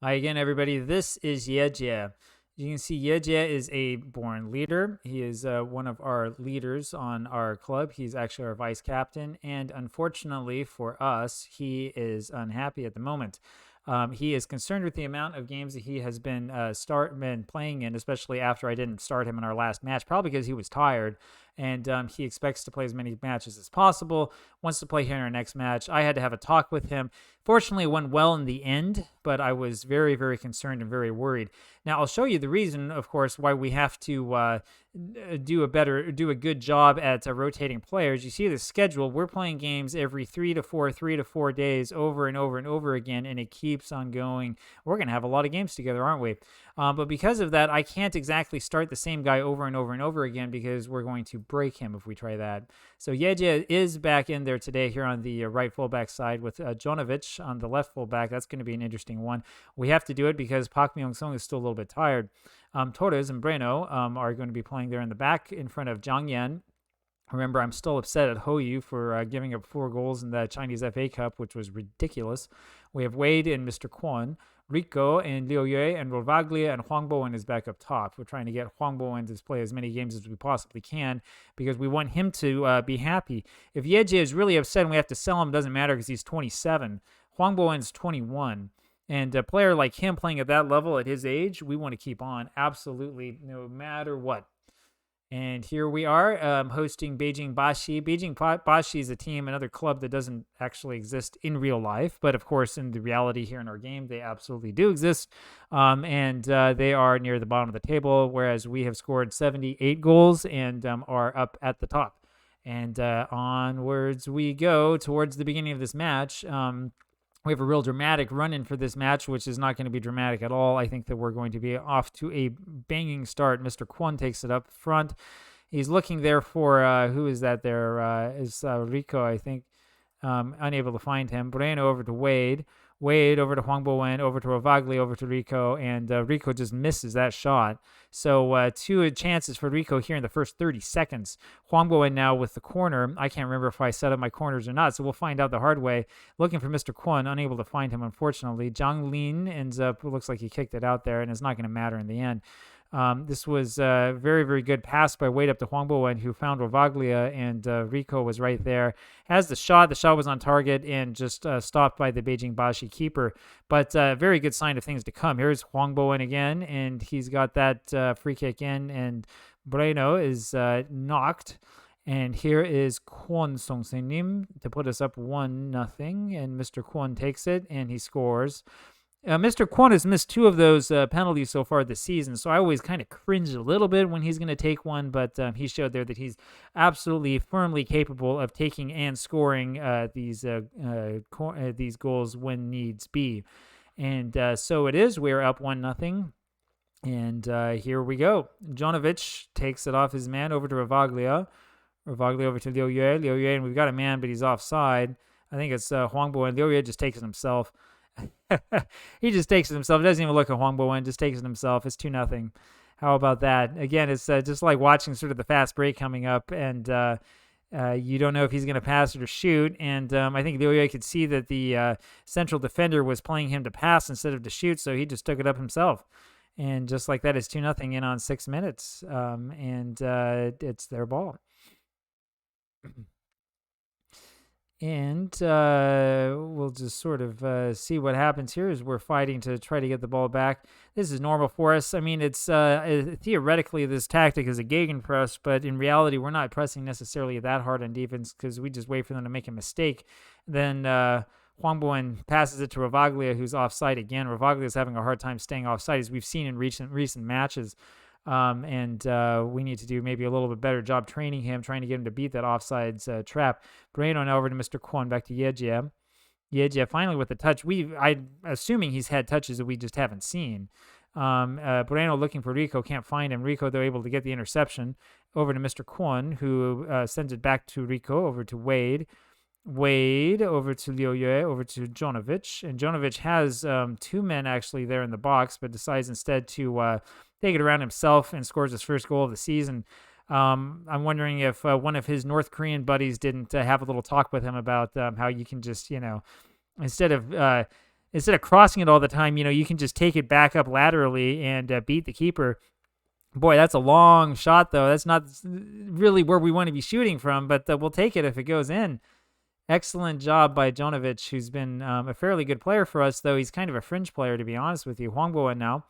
Hi again, everybody. This is Yejie. You can see Yejie is a born leader. He is one of our leaders on our club. He's actually our vice captain. And unfortunately for us, he is unhappy at the moment. He is concerned with the amount of games that he has been playing in, especially after I didn't start him in our last match, probably because he was tired. And he expects to play as many matches as possible, wants to play here in our next match. I had to have a talk with him. Fortunately, it went well in the end, but I was very, very concerned and very worried. Now, I'll show you the reason, of course, why we have to do a good job at rotating players. You see the schedule. We're playing games every 3 to 4 days over and over and over again, and it keeps on going. We're going to have a lot of games together, aren't we? But because of that, I can't exactly start the same guy over and over and over again because we're going to break him if we try that. So Yejie is back in there today here on the right fullback side with Jonovic on the left fullback. That's going to be an interesting one. We have to do it because Park Myung-sung is still a little bit tired. Torres and Breno are going to be playing there in the back in front of Zhang Yan. Remember, I'm still upset at Hoyu for giving up 4 goals in the Chinese FA Cup, which was ridiculous. We have Wade and Mr. Kwon, Rico and Liu Yue and Rovaglia, and Huang Bowen is back up top. We're trying to get Huang Bowen to play as many games as we possibly can because we want him to be happy. If Yejie is really upset and we have to sell him, it doesn't matter because he's 27. Huang Bowen's 21. And a player like him playing at that level at his age, we want to keep on absolutely no matter what. And here we are hosting Beijing Bashi. Beijing Bashi is a team, another club that doesn't actually exist in real life. But of course, in the reality here in our game, they absolutely do exist. And they are near the bottom of the table, whereas we have scored 78 goals and are up at the top. And onwards we go towards the beginning of this match. We have a real dramatic run-in for this match, which is not going to be dramatic at all. I think that we're going to be off to a banging start. Mr. Kwon takes it up front. He's looking there for, who is that there? Is Rico, I think. Unable to find him. Breno over to Wade. Wade over to Huang Bowen, over to Rovagli, over to Rico, and Rico just misses that shot. So 2 chances for Rico here in the first 30 seconds. Huang Bowen now with the corner. I can't remember if I set up my corners or not, so we'll find out the hard way. Looking for Mr. Kwon, unable to find him, unfortunately. Zhang Lin ends up, looks like he kicked it out there, and it's not going to matter in the end. This was a very, very good pass by Wade up to Huang Bowen, who found Rovaglia, and Rico was right there. Has the shot. The shot was on target and just stopped by the Beijing Bashi keeper. But very good sign of things to come. Here's Huang Bowen again, and he's got that free kick in, and Breno is knocked. And here is Kwon Song-se-nim to put us up 1-0, and Mr. Kwon takes it, and he scores. Mr. Kwon has missed 2 of those penalties so far this season, so I always kind of cringe a little bit when he's going to take one, but he showed there that he's absolutely firmly capable of taking and scoring these goals when needs be. And so it is. We're up 1-0. And here we go. Jonovic takes it off his man over to Rovaglia. Rovaglia over to Liu Yue. Liu Yue, and we've got a man, but he's offside. I think it's Huang Bo, and Liu Yue just takes it himself. He just takes it himself. Doesn't even look at Huang Bowen. Just takes it himself. It's 2-0. How about that? Again, it's just like watching sort of the fast break coming up, and you don't know if he's going to pass it or shoot. And I think Liu Yue could see that the central defender was playing him to pass instead of to shoot, so he just took it up himself. And just like that, it's 2-0 in on 6 minutes, and it's their ball. And we'll just sort of see what happens here as we're fighting to try to get the ball back. This is normal for us. I mean, it's theoretically this tactic is a gegenpress, but in reality, we're not pressing necessarily that hard on defense because we just wait for them to make a mistake. Then Huang Bowen passes it to Rovaglia, who's offside again. Rovaglia is having a hard time staying offside, as we've seen in recent matches. And we need to do maybe a little bit better job training him, trying to get him to beat that offsides trap. Breno now over to Mr. Kwon, back to Yejie. Yejie finally with the touch. I'm assuming he's had touches that we just haven't seen. Breno looking for Rico, can't find him. Rico, they're able to get the interception over to Mr. Kwon, who sends it back to Rico, over to Wade. Wade over to Liu Yue, over to Jonovic. And Jonovic has 2 men actually there in the box, but decides instead to take it around himself and scores his first goal of the season. I'm wondering if one of his North Korean buddies didn't have a little talk with him about how you can just, instead of instead of crossing it all the time, you can just take it back up laterally and beat the keeper. Boy, that's a long shot, though. That's not really where we want to be shooting from, but we'll take it if it goes in. Excellent job by Jonovic, who's been a fairly good player for us, though he's kind of a fringe player, to be honest with you. Hwang Bo-eun now.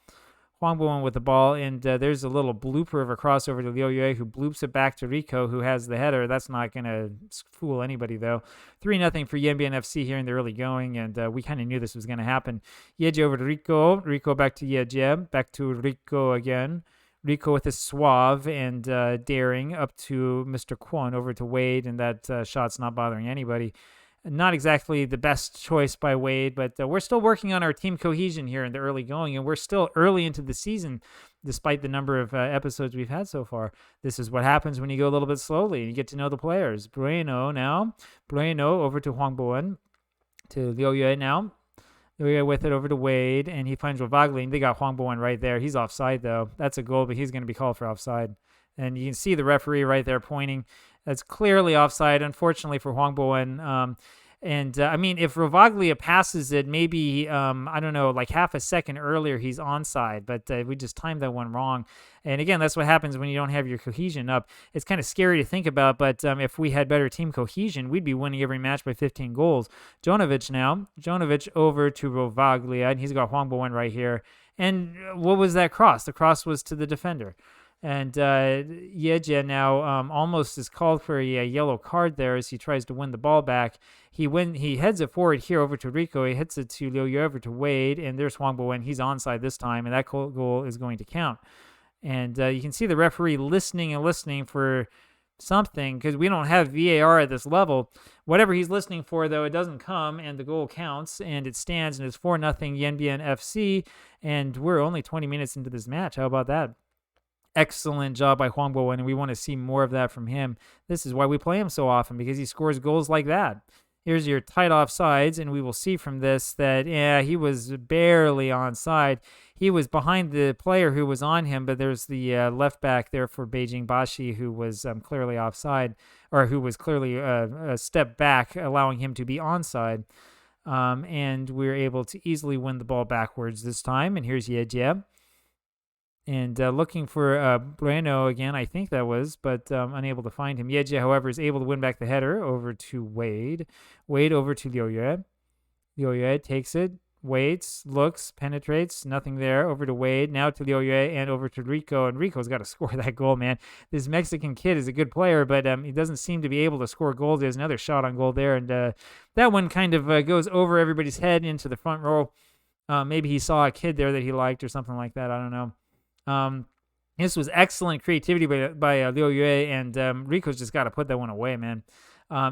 Hwang Bo-eun with the ball, and there's a little blooper of a crossover to Liu Yue, who bloops it back to Rico, who has the header. That's not going to fool anybody, though. 3-0 for Yanbian FC here in the early going, and we kind of knew this was going to happen. Yeji over to Rico. Rico back to Yeji. Back to Rico again. Rico with a suave and daring up to Mr. Kwon over to Wade, and that shot's not bothering anybody. Not exactly the best choice by Wade, but we're still working on our team cohesion here in the early going, and we're still early into the season, despite the number of episodes we've had so far. This is what happens when you go a little bit slowly and you get to know the players. Bueno now. Bueno over to Hwang Bo-eun. To Liu Yue now. Liu Yue with it over to Wade, and he finds Rovagli, and they got Hwang Bo-eun right there. He's offside, though. That's a goal, but he's going to be called for offside. And you can see the referee right there pointing. That's clearly offside, unfortunately, for Hwang Bo-eun. I mean, if Rovaglia passes it, maybe, I don't know, like half a second earlier, he's onside, but we just timed that one wrong. And again, that's what happens when you don't have your cohesion up. It's kind of scary to think about, but if we had better team cohesion, we'd be winning every match by 15 goals. Jonovic now. Jonovic over to Rovaglia, and he's got Hwang Bo-eun right here. And what was that cross? The cross was to the defender. And Yeji now almost is called for a yellow card there as he tries to win the ball back. He heads it forward here over to Rico. He hits it to Liu Yue over to Wade, and there's Hwang Bo-eun. He's onside this time, and that goal is going to count. And you can see the referee listening and listening for something because we don't have VAR at this level. Whatever he's listening for, though, it doesn't come, and the goal counts, and it stands, and it's 4-0 Yanbian FC, and we're only 20 minutes into this match. How about that? Excellent job by Hwang Bo-eun, and we want to see more of that from him. This is why we play him so often, because he scores goals like that. Here's your tight offsides, and we will see from this that, he was barely onside. He was behind the player who was on him, but there's the left back there for Beijing Bashi who was clearly offside, or who was clearly a step back, allowing him to be onside. And we're able to easily win the ball backwards this time, and here's Yeji. And looking for Bueno again, I think that was, but unable to find him. Yeji, however, is able to win back the header over to Wade. Wade over to Liu Yue. Liu Yue takes it, waits, looks, penetrates, nothing there. Over to Wade, now to Liu Yue, and over to Rico. And Rico's got to score that goal, man. This Mexican kid is a good player, but he doesn't seem to be able to score goals. There's another shot on goal there, and that one kind of goes over everybody's head into the front row. Maybe he saw a kid there that he liked or something like that. I don't know. This was excellent creativity by Liu Yue, and Rico's just got to put that one away, man.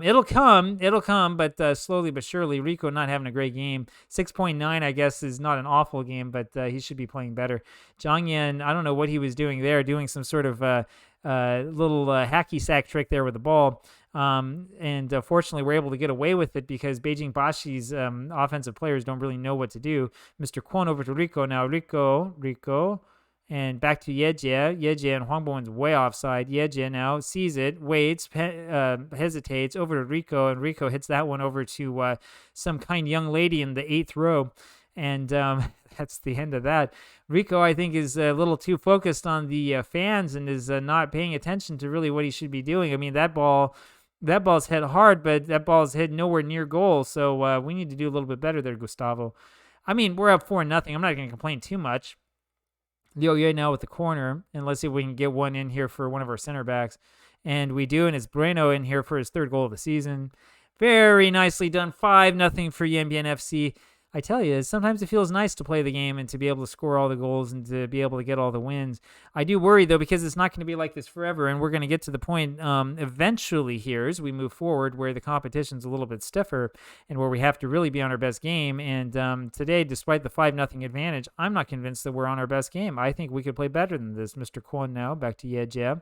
It'll come, but slowly but surely. Rico not having a great game. 6.9, I guess, is not an awful game, but he should be playing better. Zhang Yan, I don't know what he was doing there, doing some sort of little hacky sack trick there with the ball. And fortunately, we're able to get away with it because Beijing Bashi's offensive players don't really know what to do. Mr. Kwon over to Rico now. Rico. And back to Yeji. Yeji and Hwang Bo-eun's way offside. Yeji now sees it, waits, hesitates, over to Rico, and Rico hits that one over to some kind young lady in the 8th row. And that's the end of that. Rico, I think, is a little too focused on the fans and is not paying attention to really what he should be doing. I mean, that ball's hit hard, but that ball's hit nowhere near goal. So we need to do a little bit better there, Gustavo. I mean, we're up 4-0. I'm not going to complain too much. Liu Yue now with the corner, and let's see if we can get one in here for one of our center backs. And we do, and it's Bueno in here for his 3rd goal of the season. Very nicely done. 5-0 for Yanbian FC. I tell you, sometimes it feels nice to play the game and to be able to score all the goals and to be able to get all the wins. I do worry, though, because it's not going to be like this forever, and we're going to get to the point eventually here as we move forward where the competition's a little bit stiffer and where we have to really be on our best game. And today, despite the 5-0 advantage, I'm not convinced that we're on our best game. I think we could play better than this. Mr. Kwon now, back to Yeji.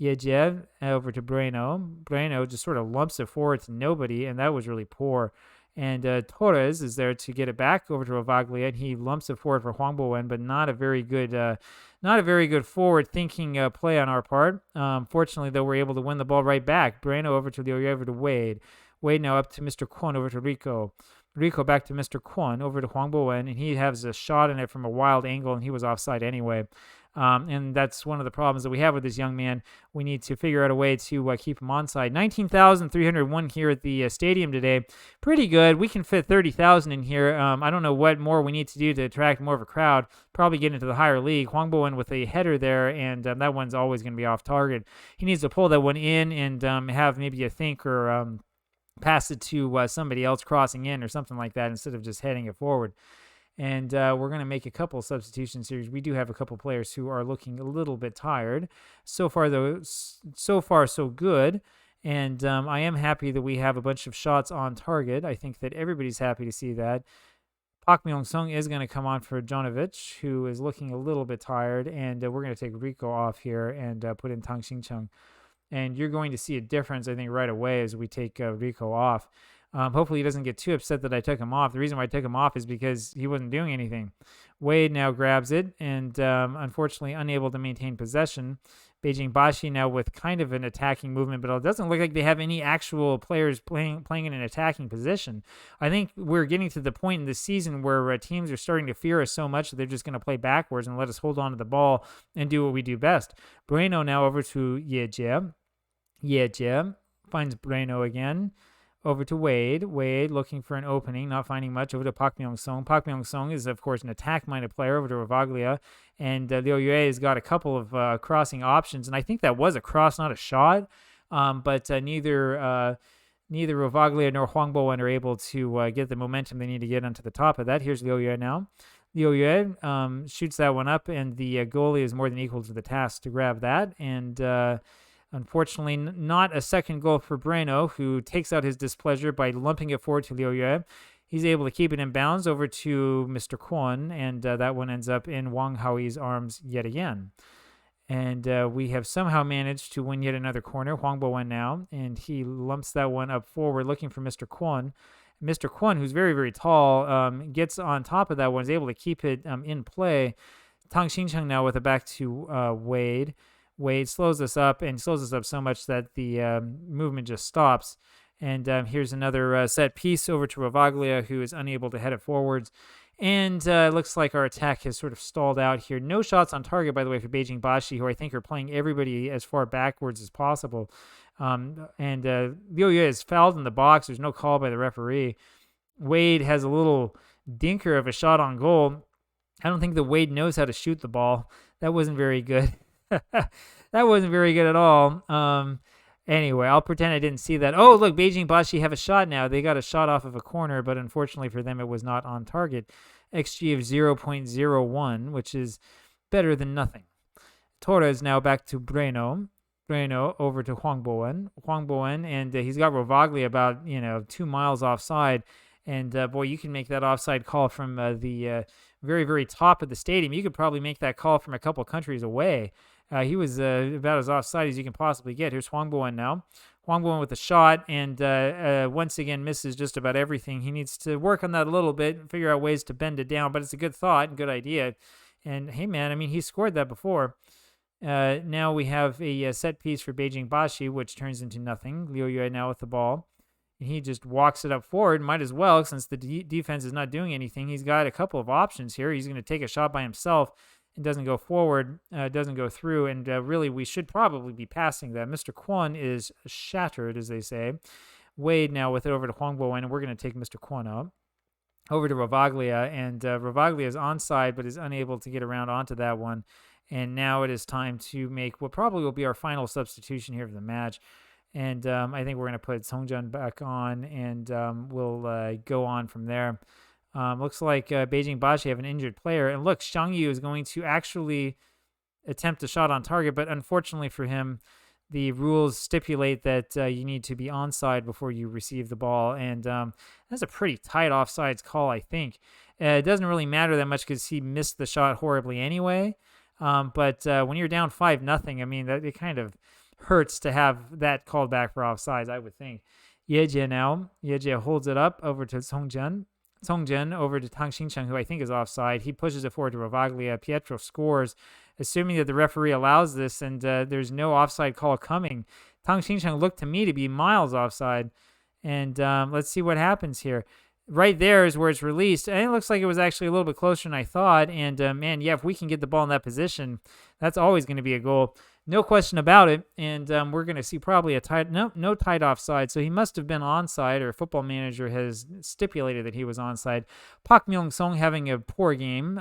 Yeji over to Bueno. Bueno just sort of lumps it forward to nobody, and that was really poor. And Torres is there to get it back over to Rovaglia, and he lumps it forward for Hwang Bo-eun, but not a very good forward-thinking play on our part. Fortunately, though, we're able to win the ball right back. Bueno over to Liu Yue, over to Wade. Wade now up to Mr. Kwon over to Rico. Rico back to Mr. Kwon, over to Hwang Bo-wen, and he has a shot in it from a wild angle, and he was offside anyway. And that's one of the problems that we have with this young man. We need to figure out a way to keep him onside. 19,301 here at the stadium today. Pretty good. We can fit 30,000 in here. I don't know what more we need to do to attract more of a crowd. Probably get into the higher league. Hwang Bo-wen with a header there, and that one's always going to be off target. He needs to pull that one in and have maybe a think or pass it to somebody else crossing in or something like that instead of just heading it forward. And we're going to make a couple substitutions here. We do have a couple players who are looking a little bit tired. So far, though, so far so good. And I am happy that we have a bunch of shots on target. I think that everybody's happy to see that. Park Myung-sung is going to come on for Jonovic, who is looking a little bit tired. And we're going to take Rico off here and put in Tang Xincheng. And you're going to see a difference, I think, right away as we take Rico off. Hopefully he doesn't get too upset that I took him off. The reason why I took him off is because he wasn't doing anything. Wade now grabs it and unfortunately unable to maintain possession. Beijing Bashi now with kind of an attacking movement, but it doesn't look like they have any actual players playing in an attacking position. I think we're getting to the point in the season where teams are starting to fear us so much that they're just going to play backwards and let us hold on to the ball and do what we do best. Breno now over to Yejie. Yejie finds Breno again. Over to Wade. Wade looking for an opening, not finding much. Over to Park Myung-sung. Park Myung-sung is, of course, an attack-minded player. Over to Ravaglia. And Liu Yue has got a couple of crossing options. And I think that was a cross, not a shot. But neither Ravaglia nor Hwang Bo-wen are able to get the momentum they need to get onto the top of that. Here's Liu Yue now. Liu Yue shoots that one up, and the goalie is more than equal to the task to grab that. And unfortunately, not a second goal for Breno, who takes out his displeasure by lumping it forward to Liu Yue. He's able to keep it in bounds over to Mr. Kwon, and that one ends up in Wang Haoi's arms yet again. And we have somehow managed to win yet another corner. Hwang Bo-wen now, and he lumps that one up forward looking for Mr. Kwon. Mr. Kwon, who's very, very tall, gets on top of that one, is able to keep it in play. Tang Xincheng now with it back to Wade. Wade slows us up and slows us up so much that the movement just stops. And here's another set piece over to Ravaglia, who is unable to head it forwards. And looks like our attack has sort of stalled out here. No shots on target, by the way, for Beijing Bashi, who I think are playing everybody as far backwards as possible. And Liu Yue is fouled in the box. There's no call by the referee. Wade has a little dinker of a shot on goal. I don't think that Wade knows how to shoot the ball. That wasn't very good. That wasn't very good at all. Anyway, I'll pretend I didn't see that. Oh, look, Beijing Bashi have a shot now. They got a shot off of a corner, but unfortunately for them, it was not on target. XG of 0.01, which is better than nothing. Torres now back to Breno. Breno over to Hwang Bo-wen. Hwang Bo-wen, and he's got Rovaglia about 2 miles offside. And boy, you can make that offside call from the very, very top of the stadium. You could probably make that call from a couple countries away. He was about as offside as you can possibly get. Here's Hwang Bo-wen now. Hwang Bo-wen with a shot, and once again misses just about everything. He needs to work on that a little bit and figure out ways to bend it down, but it's a good thought and good idea. And hey, man, I mean, he scored that before. Now we have a set piece for Beijing Bashi, which turns into nothing. Liu Yue now with the ball. And he just walks it up forward. Might as well, since the defense is not doing anything. He's got a couple of options here. He's going to take a shot by himself. It doesn't go forward, doesn't go through, and really we should probably be passing that. Mr. Kwon is shattered, as they say. Wade now with it over to Hwang Bo-wen, and we're going to take Mr. Kwon up. Over to Ravaglia, and Ravaglia is onside but is unable to get around onto that one. And now it is time to make what probably will be our final substitution here for the match. And I think we're going to put Songjun back on, and we'll go on from there. Looks like Beijing Bashi have an injured player. And look, Xiang Yu is going to actually attempt a shot on target, but unfortunately for him, the rules stipulate that you need to be onside before you receive the ball. And that's a pretty tight offsides call, I think. It doesn't really matter that much because he missed the shot horribly anyway. But when you're down 5-0, I mean, it kind of hurts to have that called back for offsides, I would think. Yejie now. Yejie holds it up over to Songjun. Songjun over to Tang Xincheng, who I think is offside. He pushes it forward to Ravaglia. Pietro scores, assuming that the referee allows this and there's no offside call coming. Tang Xincheng looked to me to be miles offside. And let's see what happens here. right there is where it's released. And it looks like it was actually a little bit closer than I thought. And man, yeah, if we can get the ball in that position, that's always going to be a goal. No question about it. And we're going to see probably no tight offside. So he must have been onside, or Football Manager has stipulated that he was onside. Park Myung-sung having a poor game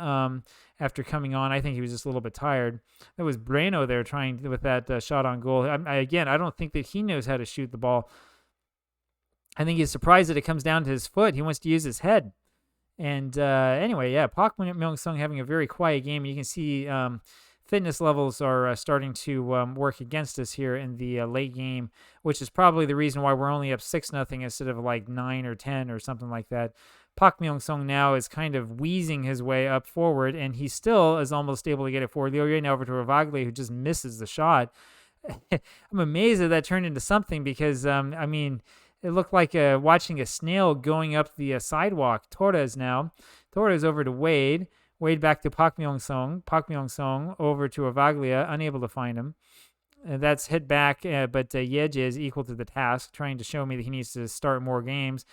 after coming on. I think he was just a little bit tired. That was Breno there trying with that shot on goal. Again, I don't think that he knows how to shoot the ball. I think he's surprised that it comes down to his foot. He wants to use his head. And anyway, yeah, Park Myung-sung having a very quiet game. You can see fitness levels are starting to work against us here in the late game, which is probably the reason why we're only up 6-0 instead of like 9 or 10 or something like that. Park Myung-sung now is kind of wheezing his way up forward, and he still is almost able to get it forward. Liu now over to Ravaglia, who just misses the shot. I'm amazed that that turned into something because, I mean, it looked like watching a snail going up the sidewalk. Torres now. Torres over to Wade. Wade back to Park Myung-sung. Park Myung-sung over to Ravaglia, unable to find him. That's hit back, but Yeje is equal to the task, trying to show me that he needs to start more games.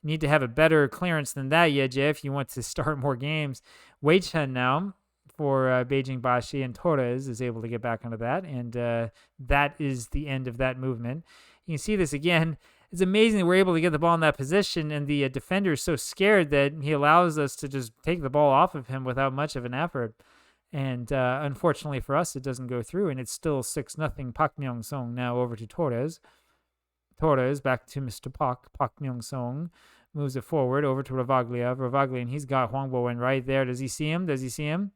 You need to have a better clearance than that, Yeje, if you want to start more games. Wade Chen now for Beijing Bashi, and Torres is able to get back onto that, and that is the end of that movement. You can see this again. It's amazing that we're able to get the ball in that position, and the defender is so scared that he allows us to just take the ball off of him without much of an effort. And unfortunately for us, it doesn't go through, and it's still 6-0. Park Myung-sung now over to Torres. Torres back to Mr. Park. Park Myung-sung moves it forward over to Ravaglia. Ravaglia, and he's got Hwang Bo-in right there. Does he see him? Does he see him?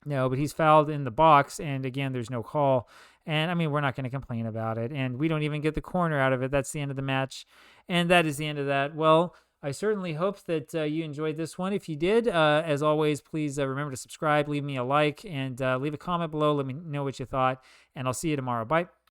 No, but he's fouled in the box, and again, there's no call. And, I mean, we're not going to complain about it. And we don't even get the corner out of it. That's the end of the match. And that is the end of that. Well, I certainly hope that you enjoyed this one. If you did, as always, please remember to subscribe, leave me a like, and leave a comment below. Let me know what you thought. And I'll see you tomorrow. Bye.